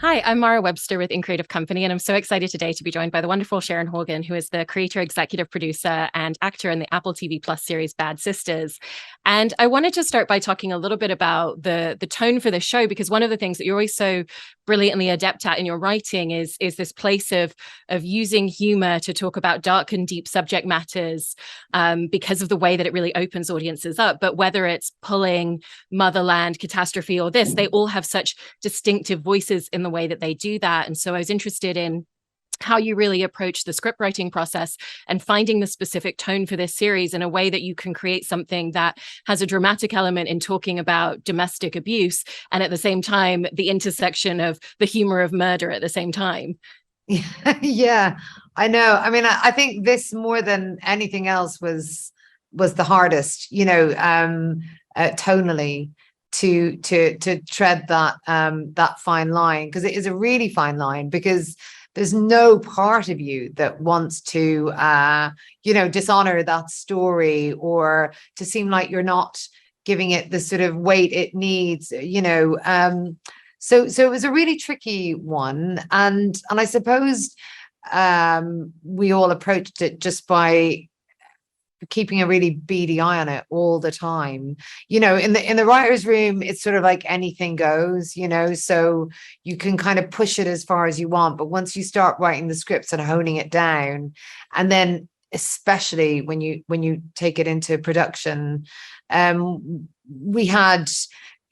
Hi, I'm Mara Webster with In Creative Company, and I'm so excited today to be joined by the wonderful Sharon Horgan, who is the creator, executive producer, and actor in the Apple TV Plus series Bad Sisters. And I wanted to start by talking a little bit about the tone for the show, because one of the things that you're always so brilliantly adept at in your writing is this place of using humor to talk about dark and deep subject matters, because of the way that it really opens audiences up. But whether it's pulling motherland, catastrophe, or this, they all have such distinctive voices in the way that they do that. And so I was interested in how you really approach the script writing process and finding the specific tone for this series in a way that you can create something that has a dramatic element in talking about domestic abuse, and at the same time, the intersection of the humor of murder at the same time. Yeah, I know. I mean, I think this more than anything else was the hardest, tonally to tread that fine line, because it is a really fine line, because there's no part of you that wants to dishonor that story, or to seem like you're not giving it the sort of weight it needs. So it was a really tricky one, and I suppose we all approached it just by keeping a really beady eye on it all the time. In the writer's room, it's sort of like anything goes, so you can kind of push it as far as you want. But once you start writing the scripts and honing it down, and then especially when you take it into production, we had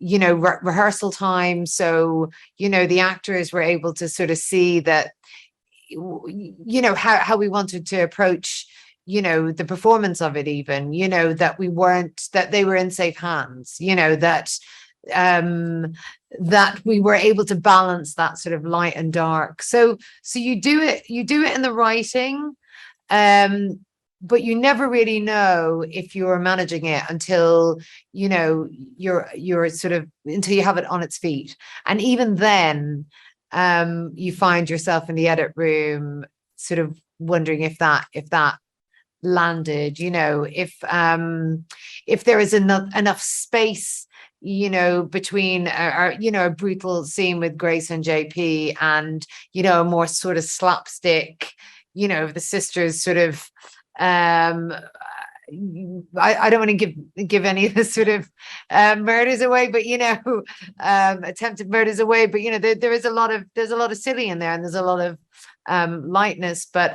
rehearsal time, so the actors were able to sort of see that how we wanted to approach the performance of it, even that they were in safe hands, that we were able to balance that sort of light and dark. So you do it in the writing, but you never really know if you're managing it until you're sort of, until you have it on its feet. And even then, you find yourself in the edit room sort of wondering if that landed, if there is enough space between a brutal scene with Grace and JP, and a more sort of slapstick, the sisters sort of I don't want to give any of the sort of murders away, but attempted murders away, but there's a lot of silly in there, and there's a lot of lightness, but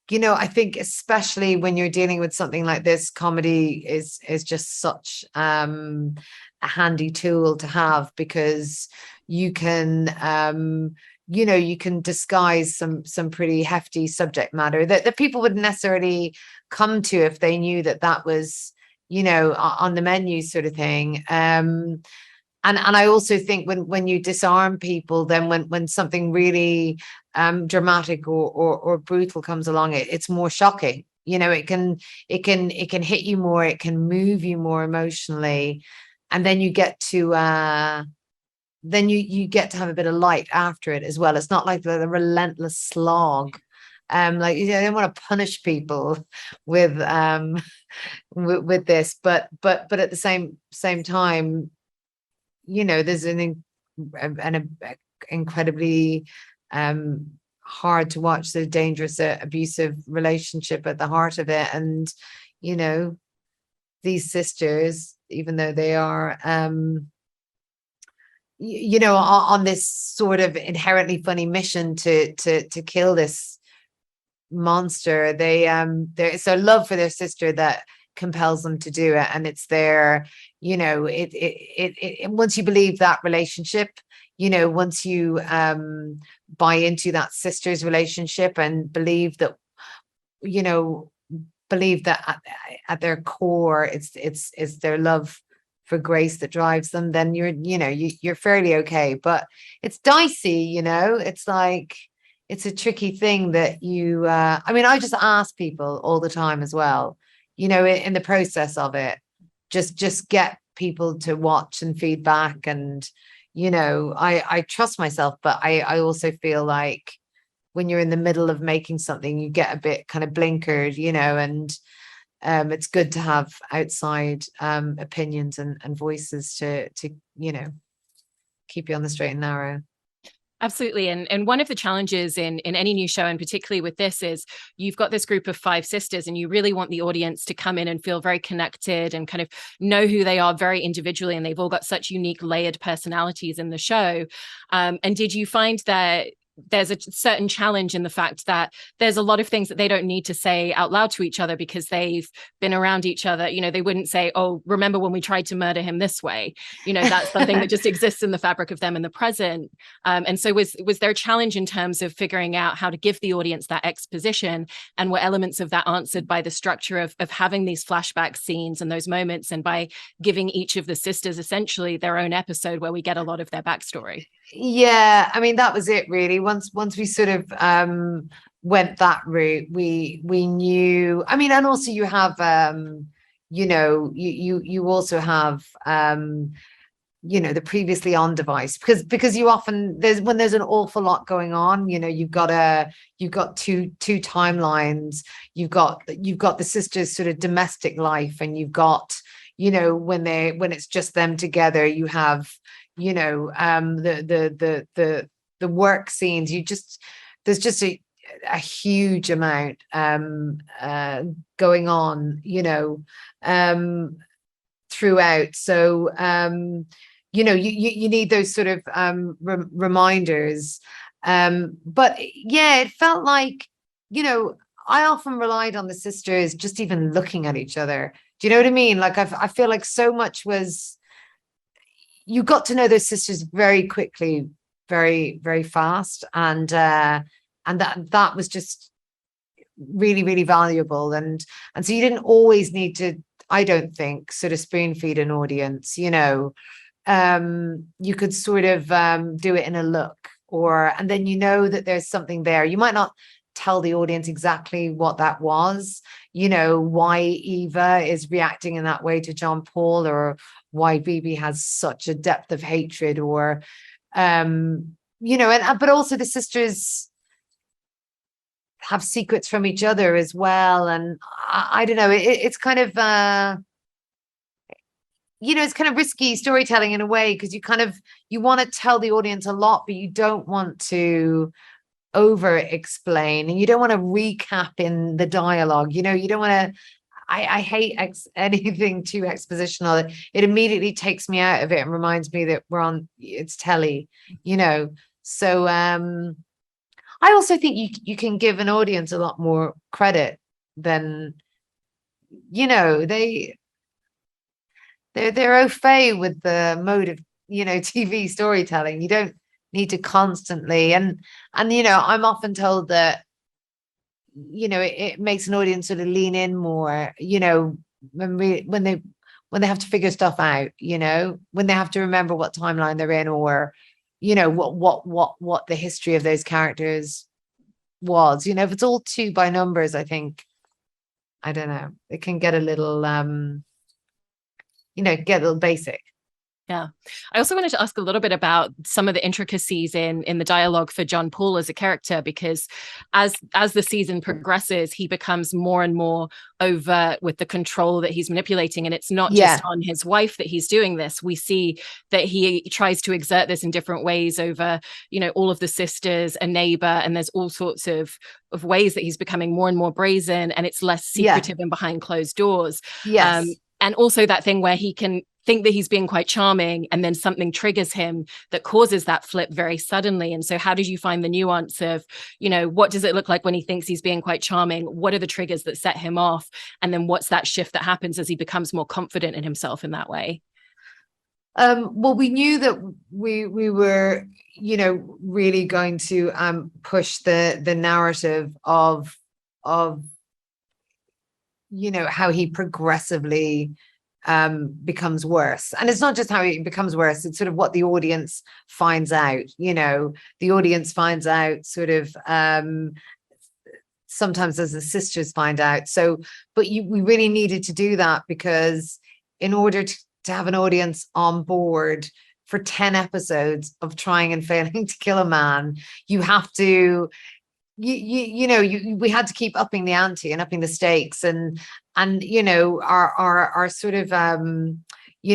I think especially when you're dealing with something like this, comedy is just such a handy tool to have, because you can you can disguise some pretty hefty subject matter that people wouldn't necessarily come to if they knew that was on the menu, sort of thing. And I also think when you disarm people, then when something really dramatic or brutal comes along, it's more shocking. It can hit you more, it can move you more emotionally, and then you get to you get to have a bit of light after it as well. It's not like the relentless slog. Like, I don't want to punish people with this, but at the same time, there's an incredibly hard to watch, the dangerous abusive relationship at the heart of it. And these sisters, even though they are on this sort of inherently funny mission to kill this monster, there's a love for their sister that compels them to do it. And it's their, once you believe that relationship, once you buy into that sister's relationship, and believe that at their core it's their love for Grace that drives them, then you're fairly okay. But it's dicey, it's like, it's a tricky thing that I just ask people all the time as well, in the process of it, just get people to watch and feedback. And I trust myself, but I also feel like when you're in the middle of making something, you get a bit kind of blinkered, and it's good to have outside opinions and voices to keep you on the straight and narrow. Absolutely. And one of the challenges in any new show, and particularly with this, is you've got this group of 5 sisters and you really want the audience to come in and feel very connected and kind of know who they are very individually. And they've all got such unique layered personalities in the show. And did you find that there's a certain challenge in the fact that there's a lot of things that they don't need to say out loud to each other because they've been around each other? You know, they wouldn't say, oh, remember when we tried to murder him this way? You know, that's something that just exists in the fabric of them in the present. And so was there a challenge in terms of figuring out how to give the audience that exposition, and were elements of that answered by the structure of having these flashback scenes and those moments, and by giving each of the sisters essentially their own episode where we get a lot of their backstory? Yeah, I mean, that was it really. Once we sort of went that route, we knew, I mean, and also you have you know, you also have you know, the previously on device, because you often, when there's an awful lot going on, you know, you've got two timelines. You've got the sisters' sort of domestic life, and you've got, you know, when it's just them together, you have, you know, the work scenes. There's just a huge amount going on, you know, throughout. So you know, you need those sort of reminders. But yeah, it felt like, you know, I often relied on the sisters just even looking at each other. Do you know what I mean? Like I feel like so much was, you got to know those sisters very quickly, very, very fast. And that was just really, really valuable. And so you didn't always need to, I don't think, sort of spoon feed an audience, you know. You could sort of do it in a look, and then you know that there's something there. You might not tell the audience exactly what that was, you know, why Eva is reacting in that way to John Paul, or why Bibi has such a depth of hatred, or you know, but also the sisters have secrets from each other as well. And I don't know, it's kind of you know, it's kind of risky storytelling in a way, because you want to tell the audience a lot, but you don't want to over explain, and you don't want to recap in the dialogue, you know. You don't want to, I hate anything too expositional. It immediately takes me out of it and reminds me that it's telly, you know. So I also think you can give an audience a lot more credit than, you know, they're au fait with the mode of, you know, TV storytelling. You don't need to constantly, and you know, I'm often told that, you know, it makes an audience sort of lean in more, you know, when they have to figure stuff out, you know, when they have to remember what timeline they're in, or, you know, what the history of those characters was. You know, if it's all too by numbers, I think, I don't know, it can get a little you know, get a little basic. Yeah. I also wanted to ask a little bit about some of the intricacies in the dialogue for John Paul as a character, because as the season progresses, he becomes more and more overt with the control that he's manipulating. And it's not just on his wife that he's doing this. We see that he tries to exert this in different ways over, you know, all of the sisters, a neighbor, and there's all sorts of ways that he's becoming more and more brazen, and it's less secretive and behind closed doors. Yes. And also that thing where he can think that he's being quite charming, and then something triggers him that causes that flip very suddenly. And so how did you find the nuance of, you know, what does it look like when he thinks he's being quite charming? What are the triggers that set him off? And then what's that shift that happens as he becomes more confident in himself in that way? Well, we knew that we were, you know, really going to push the narrative of you know, how he progressively becomes worse. And it's not just how he becomes worse, it's sort of what the audience finds out. You know, the audience finds out sort of sometimes as the sisters find out. So, but we really needed to do that, because in order to have an audience on board for 10 episodes of trying and failing to kill a man, you have to, you know, we had to keep upping the ante and upping the stakes, and you know, our sort of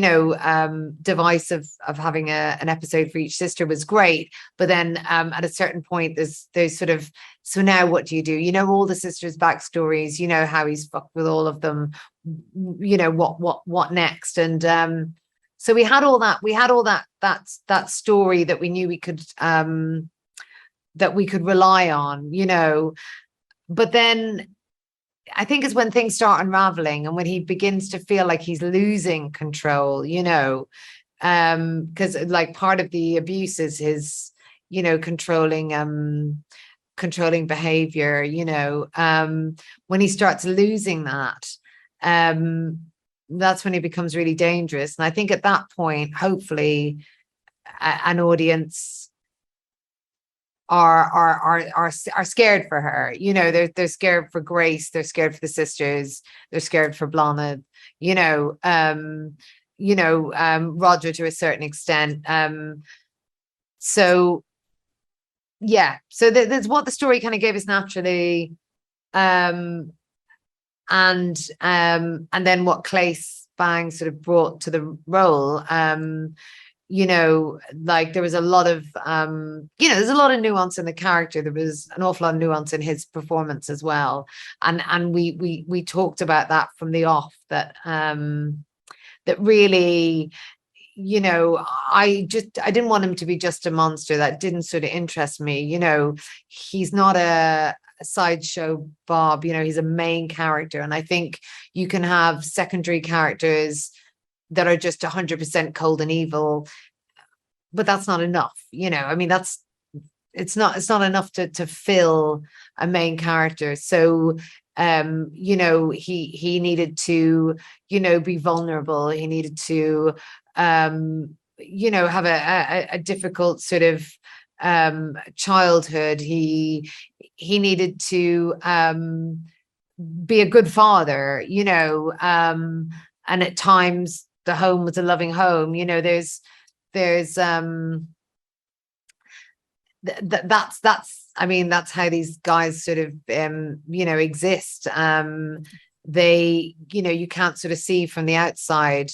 device of having an episode for each sister was great. But then at a certain point, there's sort of, so now what do you do? You know, all the sisters' backstories, you know, how he's fucked with all of them, you know, what next? And so we had all that story that we knew we could rely on, you know. But then I think is when things start unraveling and when he begins to feel like he's losing control, you know, because like part of the abuse is his, you know, controlling behavior, you know, when he starts losing that, that's when he becomes really dangerous. And I think at that point, hopefully, an audience are scared for her, you know. They're scared for Grace, they're scared for the sisters, they're scared for Blanad, you know, Roger to a certain extent. So yeah, so that's what the story kind of gave us naturally, and then what Claes Bang sort of brought to the role. You know, like there was a lot of, you know, there's a lot of nuance in the character. There was an awful lot of nuance in his performance as well. And we talked about that from the off, that that really, you know, I didn't want him to be just a monster. That didn't sort of interest me. You know, he's not a sideshow Bob, you know, he's a main character. And I think you can have secondary characters that are just 100% cold and evil, but that's not enough, you know. I mean, it's not enough to fill a main character. So you know, he needed to, you know, be vulnerable. He needed to you know, have a difficult sort of childhood. He needed to be a good father, you know, and at times the home was a loving home, you know. There's that's I mean, that's how these guys sort of you know, exist. They, you know, you can't sort of see from the outside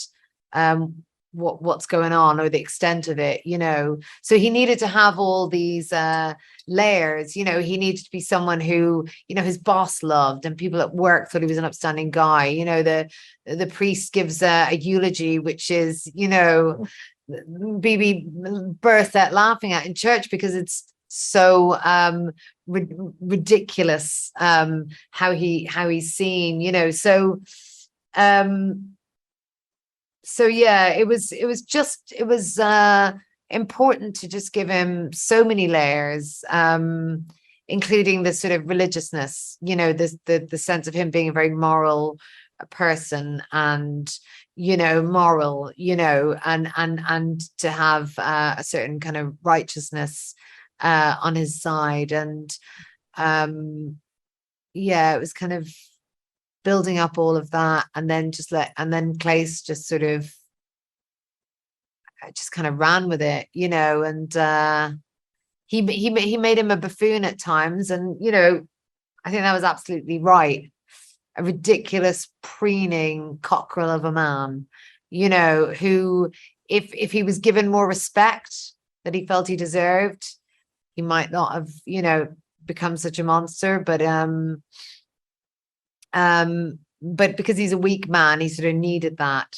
what's going on or the extent of it, you know. So he needed to have all these layers, you know. He needed to be someone who, you know, his boss loved and people at work thought he was an upstanding guy, you know. The priest gives a eulogy, which is, you know, BB burst out laughing at in church because it's so ridiculous how he's seen, you know. So so yeah, it was important to just give him so many layers, including the sort of religiousness, you know, the sense of him being a very moral person, and, you know, moral, you know, and to have a certain kind of righteousness on his side. And yeah, it was kind of building up all of that, and then Claes just sort of just kind of ran with it, you know. And he made him a buffoon at times, and, you know, I think that was absolutely right. A ridiculous preening cockerel of a man, you know, who if he was given more respect that he felt he deserved, he might not have, you know, become such a monster. But because he's a weak man, he sort of needed that,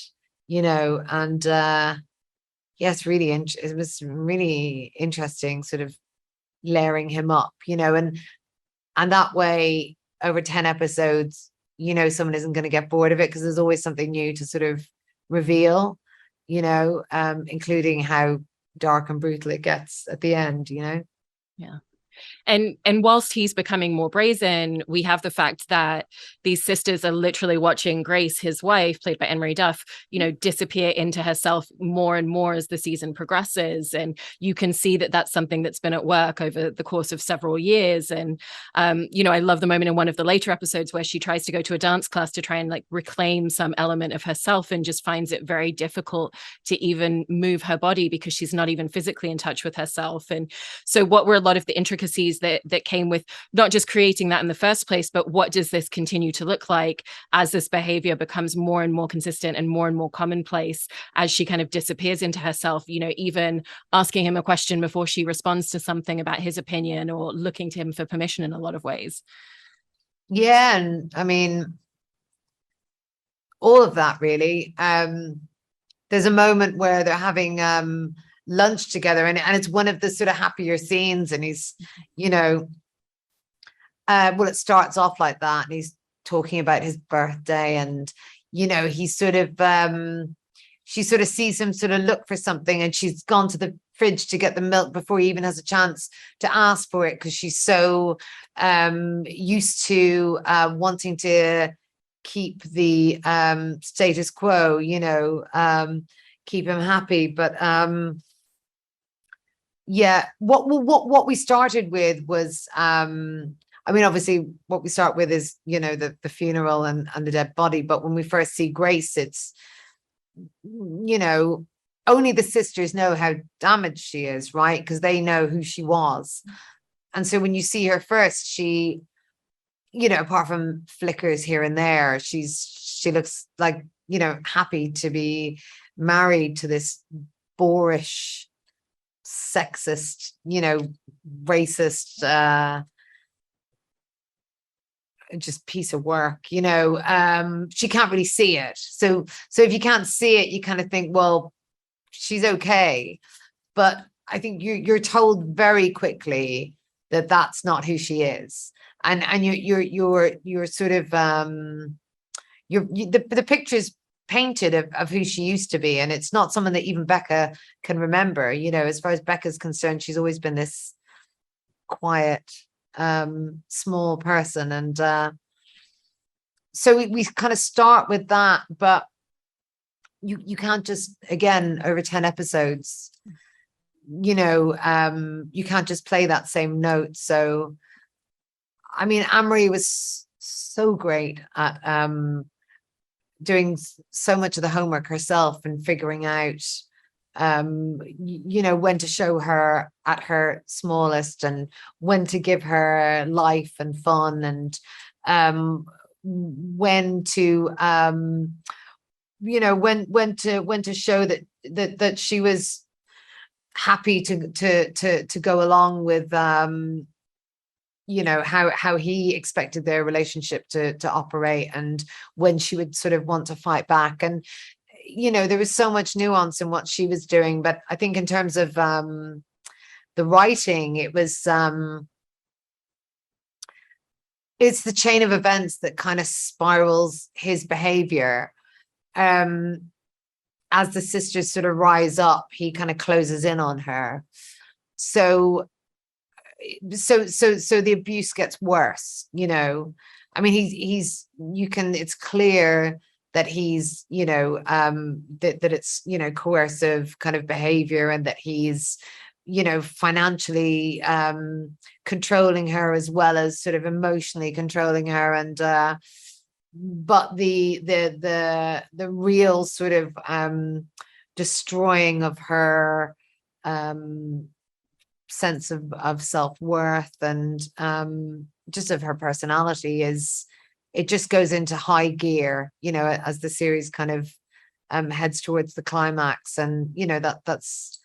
you know. And yes, really, it was really interesting, sort of layering him up, you know, and that way over 10 episodes, you know, someone isn't going to get bored of it because there's always something new to sort of reveal, you know, including how dark and brutal it gets at the end, you know. Yeah. And whilst he's becoming more brazen, we have the fact that these sisters are literally watching Grace, his wife, played by Anne-Marie Duff, you know, disappear into herself more and more as the season progresses. And you can see that that's something that's been at work over the course of several years. And, you know, I love the moment in one of the later episodes where she tries to go to a dance class to try and like reclaim some element of herself, and just finds it very difficult to even move her body because she's not even physically in touch with herself. And so what were a lot of the intricacies fantasies that came with not just creating that in the first place, but what does this continue to look like as this behavior becomes more and more consistent and more commonplace, as she kind of disappears into herself, even asking him a question before she responds to something about his opinion, or looking to him for permission in a lot of ways. Yeah, and I mean, all of that really. There's a moment where they're having lunch together, and it's one of the sort of happier scenes, and he's, well, it starts off like that, and he's talking about his birthday, and he sort of she sort of sees him sort of look for something, and she's gone to the fridge to get the milk before he even has a chance to ask for it, because she's so used to wanting to keep the status quo, keep him happy. But yeah, what we started with was I mean, obviously what we start with is the funeral and the dead body, but when we first see Grace, it's only the sisters know how damaged she is, right? Because they know who she was. And so when you see her first, she, apart from flickers here and there, she looks like, happy to be married to this boorish, sexist, racist, just piece of work, she can't really see it. So if you can't see it, you kind of think, well, she's okay. But I think you're told very quickly that that's not who she is. And you're sort of the picture's painted of who she used to be, and it's not someone that even Becca can remember. As far as Becca's concerned, she's always been this quiet, small person, and so we kind of start with that. But you can't just, again, over 10 episodes, you can't just play that same note. So I mean, Anne-Marie was so great at doing so much of the homework herself and figuring out when to show her at her smallest, and when to give her life and fun, and when to when to show that she was happy to go along with how he expected their relationship to operate, and when she would sort of want to fight back. And there was so much nuance in what she was doing. But I think in terms of the writing, it was it's the chain of events that kind of spirals his behavior. As the sisters sort of rise up, he kind of closes in on her. So the abuse gets worse. I mean, it's clear that he's, that it's, coercive kind of behavior, and that he's, financially controlling her, as well as sort of emotionally controlling her. And but the real sort of destroying of her sense of self-worth, and just of her personality, it just goes into high gear, as the series kind of heads towards the climax. And that's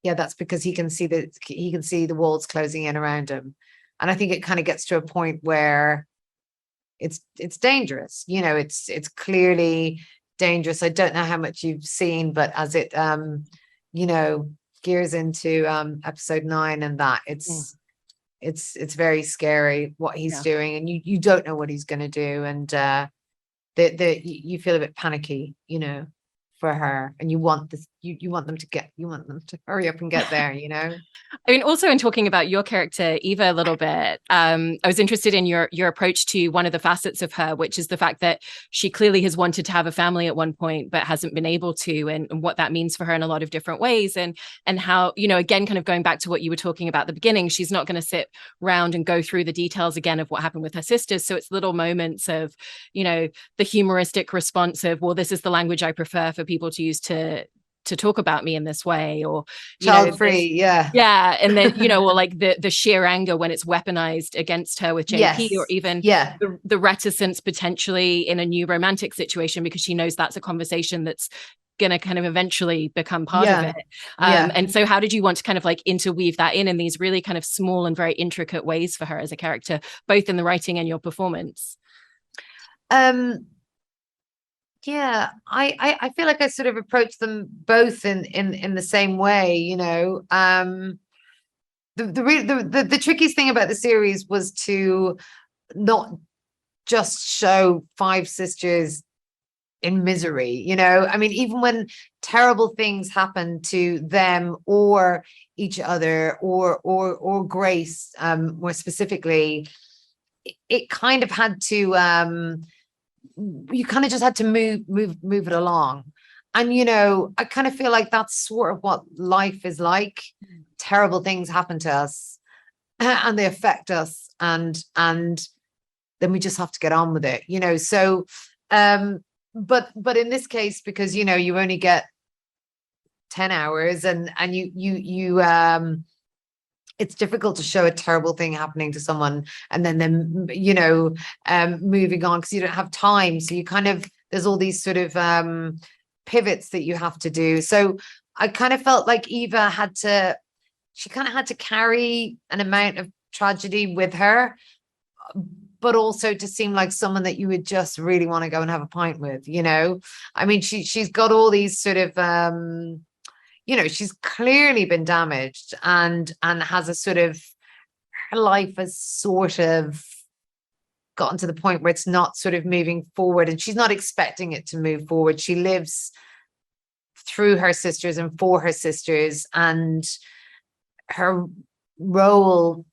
that's because he can see the walls closing in around him. And I think it kind of gets to a point where it's dangerous. It's clearly dangerous. I don't know how much you've seen, but as it gears into episode 9, and that it's very scary what he's doing, and you don't know what he's going to do, and you feel a bit panicky, for her, and you want them to hurry up and get there. I mean, also in talking about your character, Eva, a little bit, I was interested in your approach to one of the facets of her, which is the fact that she clearly has wanted to have a family at one point, but hasn't been able to, and what that means for her in a lot of different ways. And how, again, kind of going back to what you were talking about at the beginning, she's not going to sit round and go through the details again of what happened with her sisters. So it's little moments of, the humoristic response of, well, this is the language I prefer for people to use to to talk about me in this way, or child free. Yeah. Yeah. And then, or like the sheer anger when it's weaponized against her with JP, or Yes. even Yeah. the reticence potentially in a new romantic situation, because she knows that's a conversation that's going to kind of eventually become part of it. And so how did you want to kind of like interweave that in these really kind of small and very intricate ways for her as a character, both in the writing and your performance? Yeah, I feel like I sort of approached them both in the same way, the trickiest thing about the series was to not just show five sisters in misery, I mean, even when terrible things happen to them or each other or Grace, more specifically, it kind of had to you kind of just had to move it along. And I kind of feel like that's sort of what life is like. Terrible things happen to us and they affect us, and then we just have to get on with it, so but in this case, because you only get 10 hours, and you it's difficult to show a terrible thing happening to someone and then moving on, because you don't have time. So you kind of, there's all these sort of pivots that you have to do. So I kind of felt like Eva she kind of had to carry an amount of tragedy with her, but also to seem like someone that you would just really want to go and have a pint with, I mean, she's got all these sort of she's clearly been damaged and has a sort of, her life has sort of gotten to the point where it's not sort of moving forward, and she's not expecting it to move forward. She lives through her sisters and for her sisters, and her role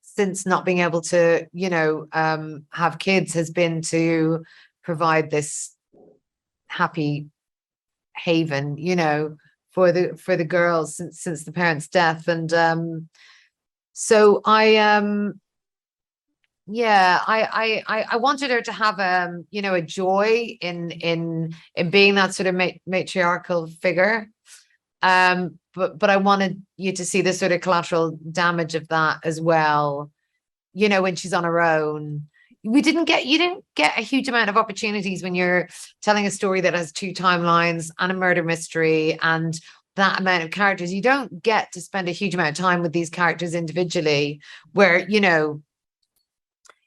since not being able to, have kids has been to provide this happy haven, for the girls since the parents' death. And so I wanted her to have a joy in being that sort of matriarchal figure, but I wanted you to see the sort of collateral damage of that as well, when she's on her own. You didn't get a huge amount of opportunities when you're telling a story that has two timelines and a murder mystery and that amount of characters. You don't get to spend a huge amount of time with these characters individually, where, it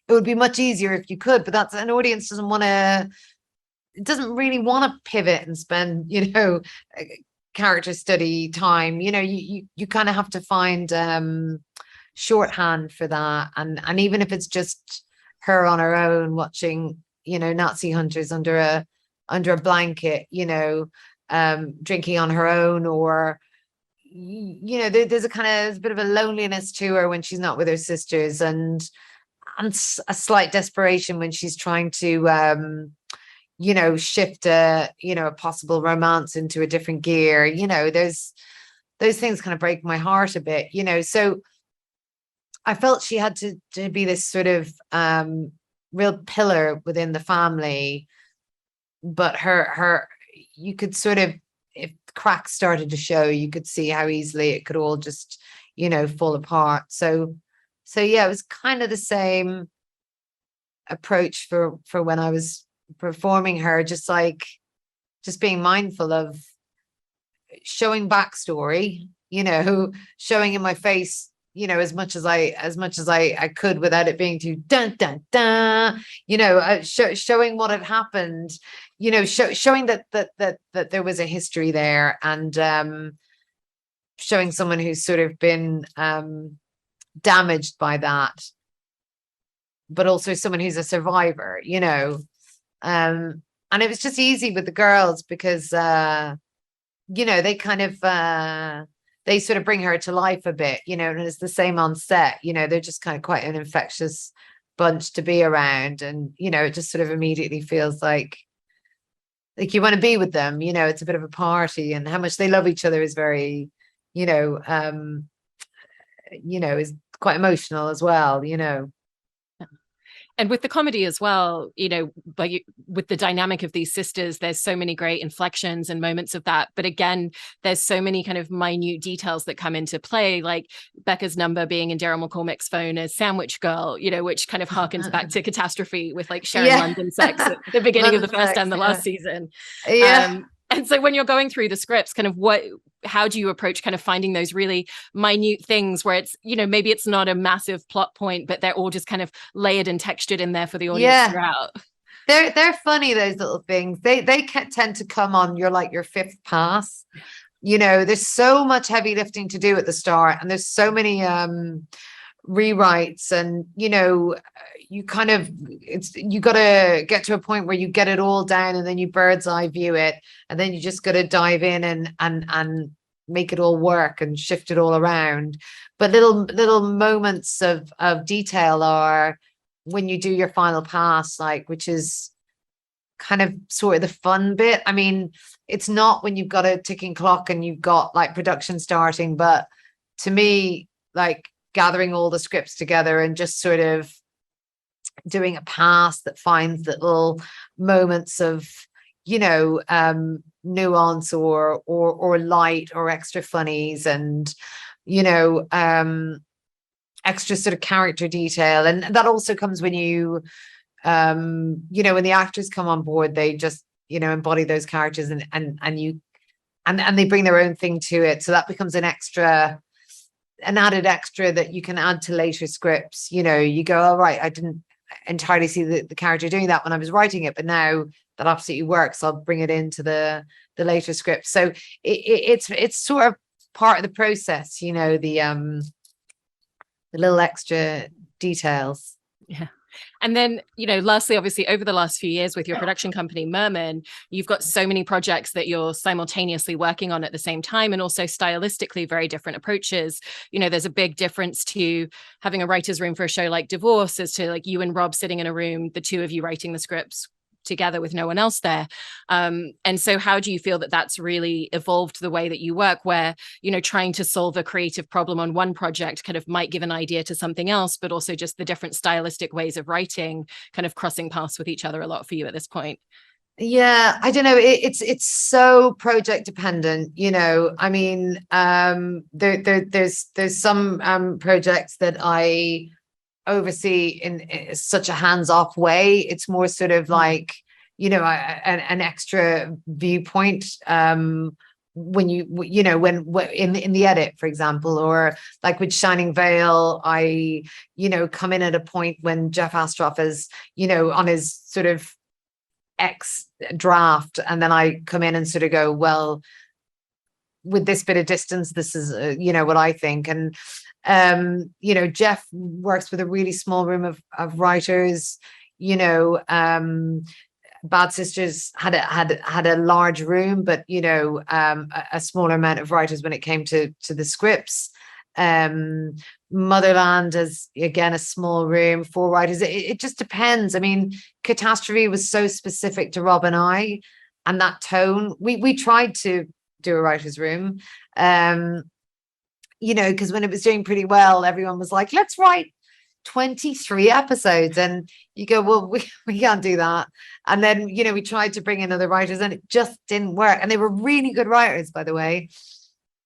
would be much easier if you could, but that's, an audience doesn't really want to pivot and spend, character study time. You kind of have to find shorthand for that. And even if it's just her on her own watching, Nazi hunters under a blanket, drinking on her own, or there's a bit of a loneliness to her when she's not with her sisters, and a slight desperation when she's trying to shift a possible romance into a different gear. Those things kind of break my heart a bit, so I felt she had to be this sort of real pillar within the family, but her you could sort of, if cracks started to show, you could see how easily it could all just fall apart. So yeah, it was kind of the same approach for when I was performing her, just being mindful of showing backstory, showing in my face, as much as I could without it being too dun dun dun, showing what had happened, showing that there was a history there, and showing someone who's sort of been damaged by that, but also someone who's a survivor, and it was just easy with the girls because they kind of they sort of bring her to life a bit, and it's the same on set. They're just kind of quite an infectious bunch to be around, and it just sort of immediately feels like you want to be with them. It's a bit of a party, and how much they love each other is very, is quite emotional as well. And with the comedy as well, with the dynamic of these sisters, there's so many great inflections and moments of that. But again, there's so many kind of minute details that come into play, like Becca's number being in Daryl McCormick's phone as Sandwich Girl, which kind of harkens back to Catastrophe with like Sharon Yeah. London sex at the beginning of the London first sex, and the yeah. last season. Yeah. And so when you're going through the scripts, kind of how do you approach kind of finding those really minute things where it's, maybe it's not a massive plot point, but they're all just kind of layered and textured in there for the audience throughout? They're funny, those little things. They tend to come on your fifth pass. There's so much heavy lifting to do at the start, and there's so many rewrites, and you got to get to a point where you get it all down, and then you bird's eye view it, and then you just got to dive in and make it all work and shift it all around. But little moments of detail are when you do your final pass, which is kind of sort of the fun bit. I mean, it's not when you've got a ticking clock and you've got like production starting, but to me, like gathering all the scripts together and just sort of doing a pass that finds little moments of nuance or light or extra funnies, and extra sort of character detail. And that also comes when when the actors come on board, they just embody those characters, and they bring their own thing to it, so that becomes an added extra that you can add to later scripts. You go, all right, I didn't entirely see the character doing that when I was writing it, but now that absolutely works, I'll bring it into the later script. So it's sort of part of the process, the little extra details. Yeah. And then, lastly, obviously, over the last few years with your production company, Merman, you've got so many projects that you're simultaneously working on at the same time, and also stylistically very different approaches. There's a big difference to having a writer's room for a show like Divorce as to like you and Rob sitting in a room, the two of you writing the scripts together with no one else there. And so how do you feel that that's really evolved the way that you work, where, trying to solve a creative problem on one project kind of might give an idea to something else, but also just the different stylistic ways of writing kind of crossing paths with each other a lot for you at this point? Yeah, I don't know. It's so project dependent, I mean, there's some projects that I oversee in such a hands-off way. It's more sort of like an extra viewpoint when in the edit, for example, or like with Shining Vale, I come in at a point when Jeff Astroff is on his sort of X draft, and then I come in and sort of go, well, with this bit of distance, this is what I think. And Jeff works with a really small room of writers. Bad Sisters had a large room, but a smaller amount of writers when it came to the scripts. Motherland is again a small room, 4 writers. It just depends. I mean, Catastrophe was so specific to Rob and I, and that tone. We tried to do a writer's room. Because when it was doing pretty well, everyone was like, let's write 23 episodes. And you go, well, we can't do that. And then, we tried to bring in other writers, and it just didn't work. And they were really good writers, by the way.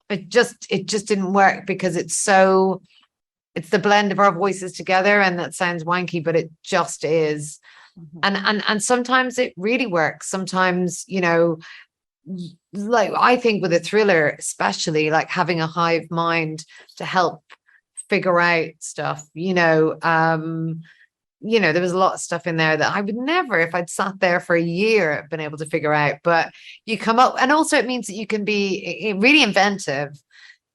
It just didn't work because it's the blend of our voices together, and that sounds wanky, but it just is. Mm-hmm. And sometimes it really works. Sometimes, like I think with a thriller, especially, like having a hive mind to help figure out stuff, there was a lot of stuff in there that I would never, if I'd sat there for a year, been able to figure out. But you come up, and also it means that you can be really inventive,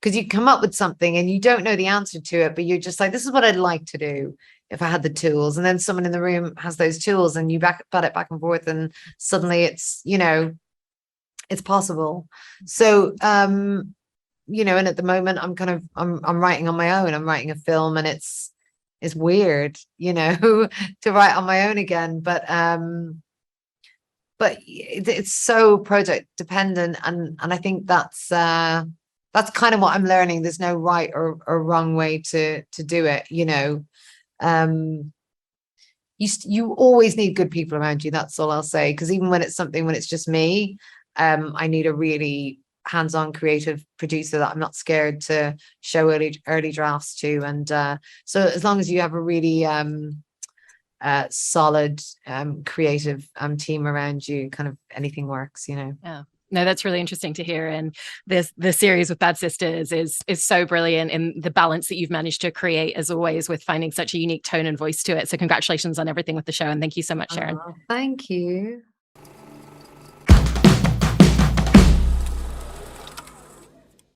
because you come up with something and you don't know the answer to it, but you're just like, this is what I'd like to do if I had the tools. And then someone in the room has those tools, and you bat it back and forth, and suddenly it's it's possible. So and at the moment I'm writing on my own. I'm writing a film, and it's weird to write on my own again, but it's so project dependent, and I think that's kind of what I'm learning. There's no right or wrong way to do it. you always need good people around you. That's all I'll say. Because even when it's just me, I need a really hands-on creative producer that I'm not scared to show early drafts to. And so as long as you have a really solid creative team around you, kind of anything works, you know. Yeah. No, that's really interesting to hear. And the series with Bad Sisters is so brilliant in the balance that you've managed to create, as always, with finding such a unique tone and voice to it. So congratulations on everything with the show. And thank you so much, Sharon. Thank you.